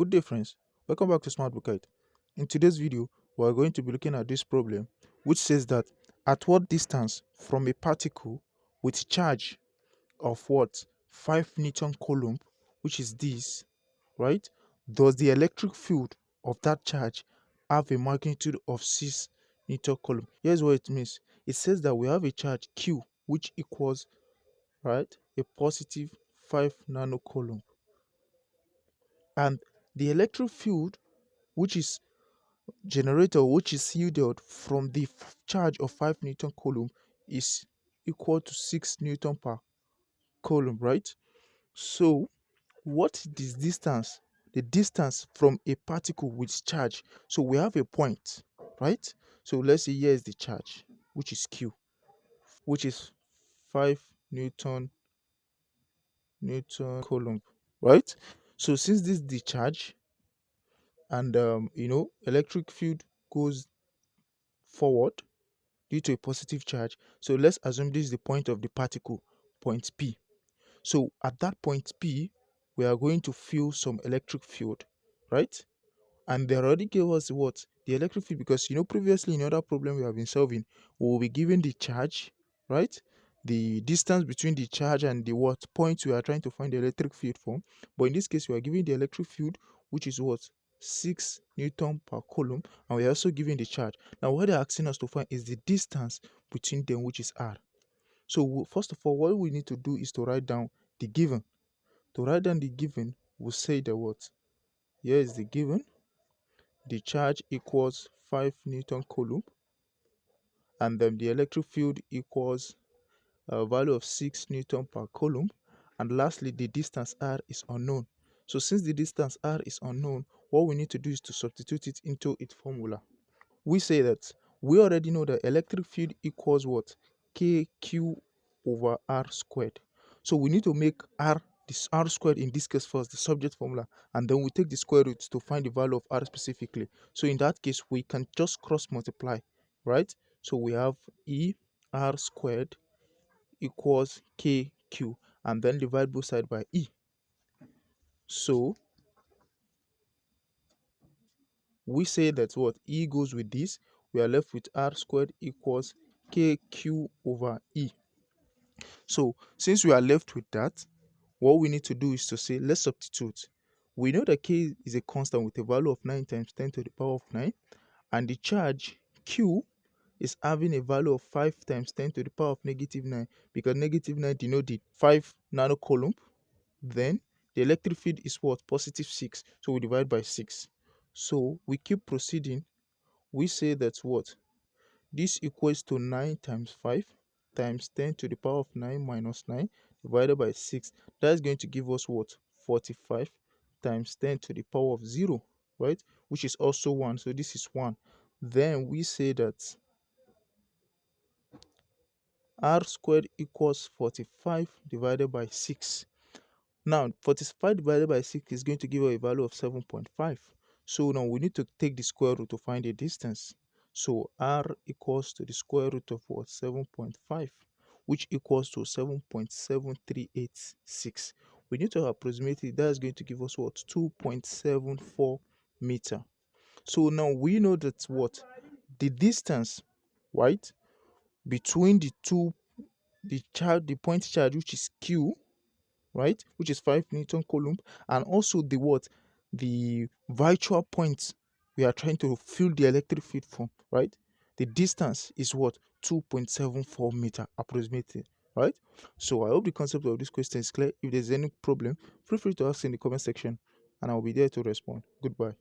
Good day, friends. Welcome back to Smart Bookite. In today's video, we are going to be looking at this problem, which says that at what distance from a particle with charge of what 5 Newton coulomb, which is this, right? Does the electric field of that charge have a magnitude of 6 Newton coulomb? Here's what it means. It says that we have a charge Q, which equals, right, a positive 5 nanocoulomb, and the electric field which is generator which is yielded from the charge of 5 Newton coulomb is equal to 6 Newton per coulomb, right? So what is distance? The distance from a particle with charge. So we have a point, right? So let's say here is the charge, which is Q, which is 5 Newton coulomb, right? So since this is the charge, and electric field goes forward due to a positive charge. So let's assume this is the point of the particle, point P. So at that point P, we are going to feel some electric field, right? And they already gave us what? The electric field, because previously in other problem we have been solving, we will be given the charge, right? The distance between the charge and the what point we are trying to find the electric field from. But in this case, we are given the electric field, which is what? 6 Newton per coulomb, and we are also given the charge. Now, what they're asking us to find is the distance between them, which is R. So, first of all, what we need to do is to write down the given. To write down the given, we'll say that what? Here is the given. The charge equals 5 Newton coulomb, and then the electric field equals a value of 6 Newton per coulomb, and lastly the distance R is unknown. So since the distance R is unknown, what we need to do is to substitute it into its formula. We say that we already know that electric field equals what? KQ over R squared. So we need to make R, this R squared in this case first, the subject formula, and then we take the square root to find the value of R specifically. So in that case, we can just cross multiply, right? So we have E R squared equals KQ, and then divide both sides by E. So we say that what E goes with this, we are left with R squared equals KQ over E. So since we are left with that, what we need to do is to say, let's substitute. We know that K is a constant with a value of 9 times 10 to the power of 9, and the charge Q is having a value of 5 times 10 to the power of negative 9, because negative 9 denotes the 5 nanocoulomb. Then the electric field is what? Positive 6. So we divide by 6. So we keep proceeding. We say that what? This equals to 9 times 5 times 10 to the power of 9 minus 9 divided by 6. That's going to give us what? 45 times 10 to the power of 0, right? Which is also 1. So this is 1. Then we say that R squared equals 45 divided by 6. Now, 45 divided by 6 is going to give us a value of 7.5. So now we need to take the square root to find the distance. So R equals to the square root of what? 7.5, which equals to 7.7386. We need to approximate it. That's going to give us what? 2.74 meter. So now we know that what? The distance, right, between the point charge, which is Q, right, which is 5 Newton coulomb, and also the what? The virtual point we are trying to feel the electric field from, right? The distance is what? 2.74 meter approximately, right? So I hope the concept of this question is clear. If there's any problem, feel free to ask in the comment section, and I'll be there to respond. Goodbye.